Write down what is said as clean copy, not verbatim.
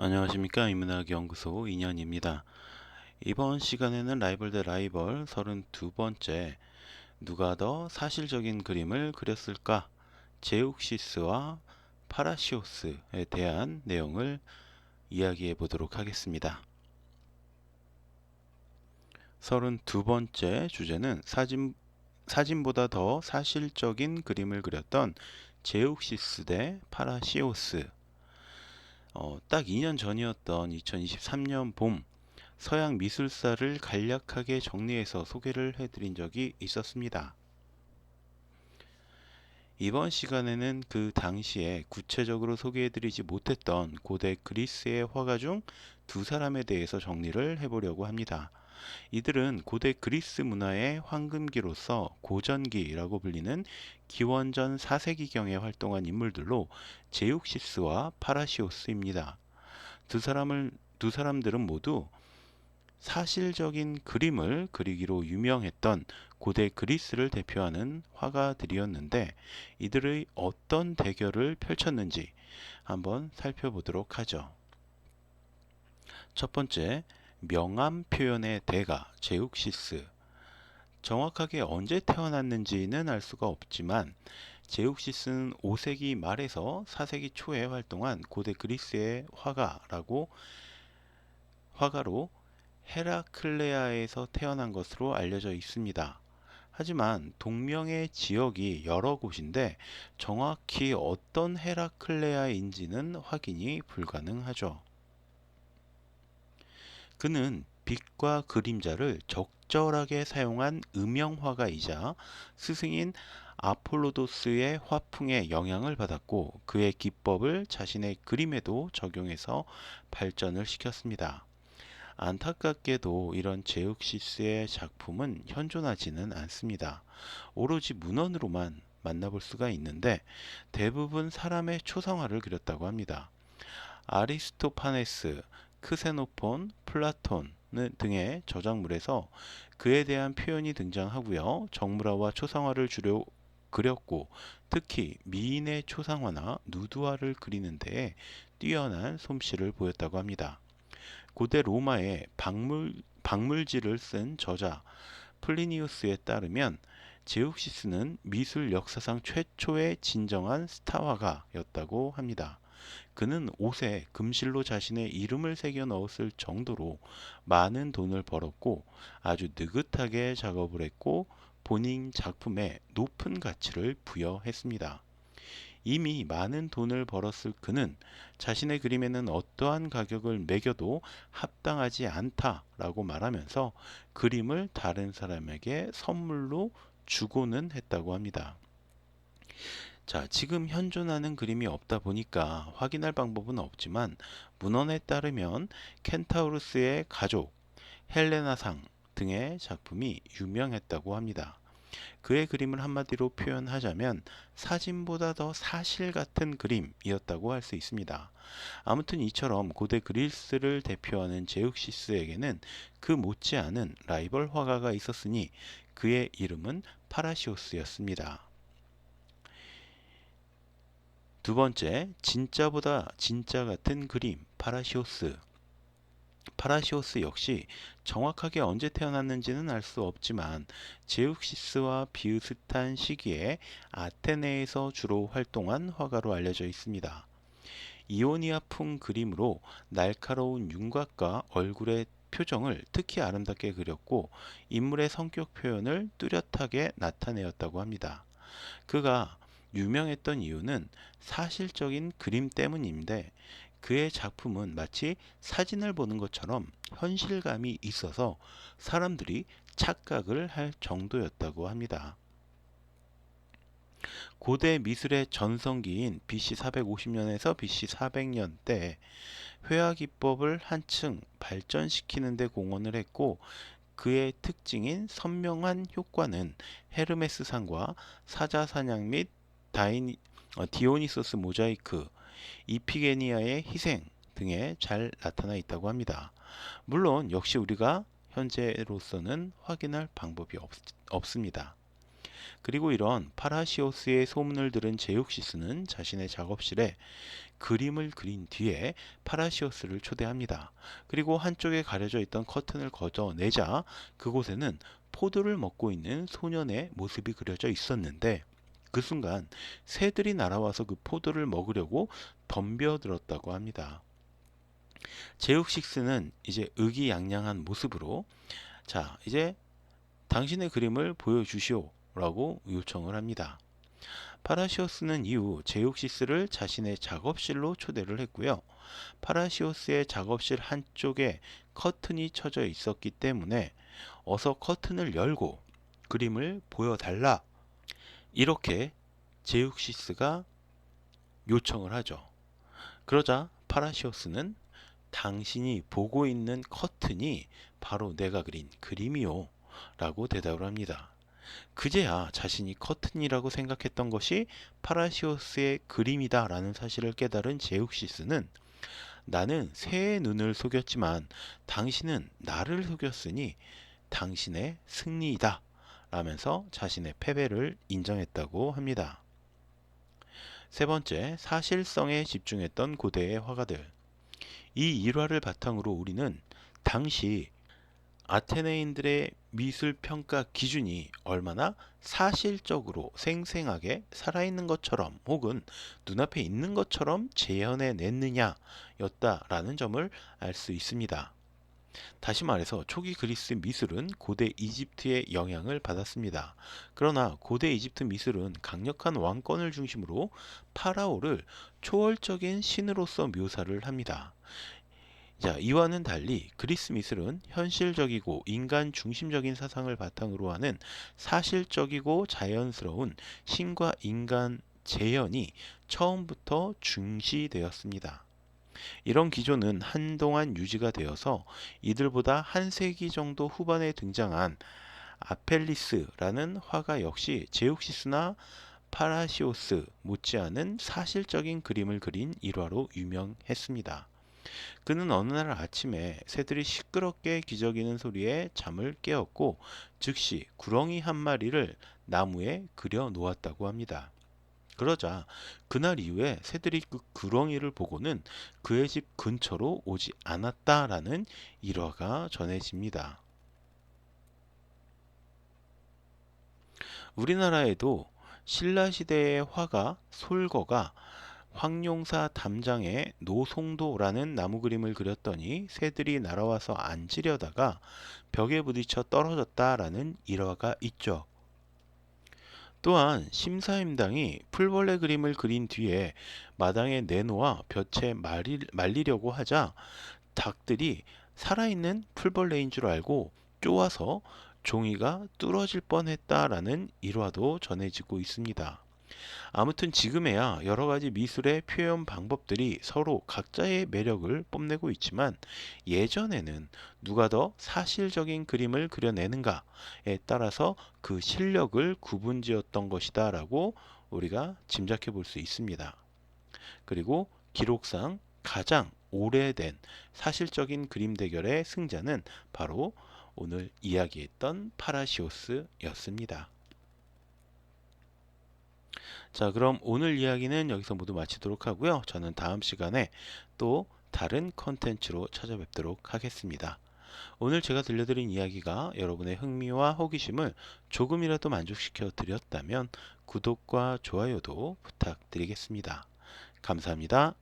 안녕하십니까. 인문학연구소 인현입니다. 이번 시간에는 라이벌 대 라이벌 32번째 누가 더 사실적인 그림을 그렸을까? 제욱시스와 파라시오스에 대한 내용을 이야기해 보도록 하겠습니다. 32번째 주제는 사진보다 더 사실적인 그림을 그렸던 제욱시스 대 파라시오스. 딱 2년 전이었던 2023년 봄 서양 미술사를 간략하게 정리해서 소개를 해드린 적이 있었습니다. 이번 시간에는 그 당시에 구체적으로 소개해드리지 못했던 고대 그리스의 화가 중 두 사람에 대해서 정리를 해보려고 합니다. 이들은 고대 그리스 문화의 황금기로서 고전기라고 불리는 기원전 4세기경에 활동한 인물들로 제육시스와 파라시오스입니다. 두 사람들은 모두 사실적인 그림을 그리기로 유명했던 고대 그리스를 대표하는 화가들이었는데 이들의 어떤 대결을 펼쳤는지 한번 살펴보도록 하죠. 첫 번째, 명암 표현의 대가 제욱시스. 정확하게 언제 태어났는지는 알 수가 없지만 제욱시스는 5세기 말에서 4세기 초에 활동한 고대 그리스의 화가로 헤라클레아에서 태어난 것으로 알려져 있습니다. 하지만 동명의 지역이 여러 곳인데 정확히 어떤 헤라클레아인지는 확인이 불가능하죠. 그는 빛과 그림자를 적절하게 사용한 음영화가이자 스승인 아폴로도스의 화풍에 영향을 받았고 그의 기법을 자신의 그림에도 적용해서 발전을 시켰습니다. 안타깝게도 이런 제욱시스의 작품은 현존하지는 않습니다. 오로지 문헌으로만 만나볼 수가 있는데 대부분 사람의 초상화를 그렸다고 합니다. 아리스토파네스, 크세노폰, 플라톤 등의 저작물에서 그에 대한 표현이 등장하고요. 정물화와 초상화를 주로 그렸고 특히 미인의 초상화나 누드화를 그리는 데에 뛰어난 솜씨를 보였다고 합니다. 고대 로마의 박물지를 쓴 저자 플리니우스에 따르면 제욱시스는 미술 역사상 최초의 진정한 스타화가였다고 합니다. 그는 옷에 금실로 자신의 이름을 새겨 넣었을 정도로 많은 돈을 벌었고 아주 느긋하게 작업을 했고 본인 작품에 높은 가치를 부여했습니다. 이미 많은 돈을 벌었을 그는 자신의 그림에는 어떠한 가격을 매겨도 합당하지 않다라고 말하면서 그림을 다른 사람에게 선물로 주고는 했다고 합니다. 자, 지금 현존하는 그림이 없다 보니까 확인할 방법은 없지만 문헌에 따르면 켄타우루스의 가족, 헬레나상 등의 작품이 유명했다고 합니다. 그의 그림을 한마디로 표현하자면 사진보다 더 사실 같은 그림이었다고 할 수 있습니다. 아무튼 이처럼 고대 그리스를 대표하는 제욱시스에게는 그 못지않은 라이벌 화가가 있었으니 그의 이름은 파라시오스였습니다. 두 번째, 진짜보다 진짜 같은 그림, 파라시오스. 파라시오스 역시 정확하게 언제 태어났는지는 알 수 없지만 제욱시스와 비슷한 시기에 아테네에서 주로 활동한 화가로 알려져 있습니다. 이오니아풍 그림으로 날카로운 윤곽과 얼굴의 표정을 특히 아름답게 그렸고 인물의 성격 표현을 뚜렷하게 나타내었다고 합니다. 그가 유명했던 이유는 사실적인 그림 때문인데 그의 작품은 마치 사진을 보는 것처럼 현실감이 있어서 사람들이 착각을 할 정도였다고 합니다. 고대 미술의 전성기인 BC 450년에서 BC 400년 때 회화 기법을 한층 발전시키는 데 공헌을 했고 그의 특징인 선명한 효과는 헤르메스상과 사자사냥 및 디오니소스 모자이크, 이피게니아의 희생 등에 잘 나타나 있다고 합니다. 물론 역시 우리가 현재로서는 확인할 방법이 없습니다. 그리고 이런 파라시오스의 소문을 들은 제육시스는 자신의 작업실에 그림을 그린 뒤에 파라시오스를 초대합니다. 그리고 한쪽에 가려져 있던 커튼을 걷어내자 그곳에는 포도를 먹고 있는 소년의 모습이 그려져 있었는데 그 순간 새들이 날아와서 그 포도를 먹으려고 덤벼들었다고 합니다. 제육식스는 이제 의기양양한 모습으로 자, 이제 당신의 그림을 보여주시오 라고 요청을 합니다. 파라시오스는 이후 제육시스를 자신의 작업실로 초대를 했고요. 파라시오스의 작업실 한쪽에 커튼이 쳐져 있었기 때문에 어서 커튼을 열고 그림을 보여달라 이렇게 제육시스가 요청을 하죠. 그러자 파라시오스는 당신이 보고 있는 커튼이 바로 내가 그린 그림이요 라고 대답을 합니다. 그제야 자신이 커튼이라고 생각했던 것이 파라시오스의 그림이다 라는 사실을 깨달은 제욱시스는 나는 새의 눈을 속였지만 당신은 나를 속였으니 당신의 승리이다 라면서 자신의 패배를 인정했다고 합니다. 세 번째, 사실성에 집중했던 고대의 화가들. 이 일화를 바탕으로 우리는 당시 아테네인들의 미술 평가 기준이 얼마나 사실적으로 생생하게 살아있는 것처럼 혹은 눈앞에 있는 것처럼 재현해 냈느냐 였다라는 점을 알 수 있습니다. 다시 말해서 초기 그리스 미술은 고대 이집트의 영향을 받았습니다. 그러나 고대 이집트 미술은 강력한 왕권을 중심으로 파라오를 초월적인 신으로서 묘사를 합니다. 자, 이와는 달리 그리스 미술은 현실적이고 인간 중심적인 사상을 바탕으로 하는 사실적이고 자연스러운 신과 인간 재현이 처음부터 중시되었습니다. 이런 기조는 한동안 유지가 되어서 이들보다 한 세기 정도 후반에 등장한 아펠리스라는 화가 역시 제욱시스나 파라시오스 못지않은 사실적인 그림을 그린 일화로 유명했습니다. 그는 어느 날 아침에 새들이 시끄럽게 기저귀는 소리에 잠을 깨었고 즉시 구렁이 한 마리를 나무에 그려 놓았다고 합니다. 그러자 그날 이후에 새들이 그 구렁이를 보고는 그의 집 근처로 오지 않았다라는 일화가 전해집니다. 우리나라에도 신라시대의 화가 솔거가 황룡사 담장에 노송도라는 나무 그림을 그렸더니 새들이 날아와서 앉으려다가 벽에 부딪혀 떨어졌다라는 일화가 있죠. 또한 심사임당이 풀벌레 그림을 그린 뒤에 마당에 내놓아 볕에 말리려고 하자 닭들이 살아있는 풀벌레인 줄 알고 쪼아서 종이가 뚫어질 뻔했다라는 일화도 전해지고 있습니다. 아무튼 지금에야 여러 가지 미술의 표현 방법들이 서로 각자의 매력을 뽐내고 있지만 예전에는 누가 더 사실적인 그림을 그려내는가에 따라서 그 실력을 구분지었던 것이다라고 우리가 짐작해 볼 수 있습니다. 그리고 기록상 가장 오래된 사실적인 그림 대결의 승자는 바로 오늘 이야기했던 파라시오스였습니다. 자, 그럼 오늘 이야기는 여기서 모두 마치도록 하고요. 저는 다음 시간에 또 다른 컨텐츠로 찾아뵙도록 하겠습니다. 오늘 제가 들려드린 이야기가 여러분의 흥미와 호기심을 조금이라도 만족시켜 드렸다면 구독과 좋아요도 부탁드리겠습니다. 감사합니다.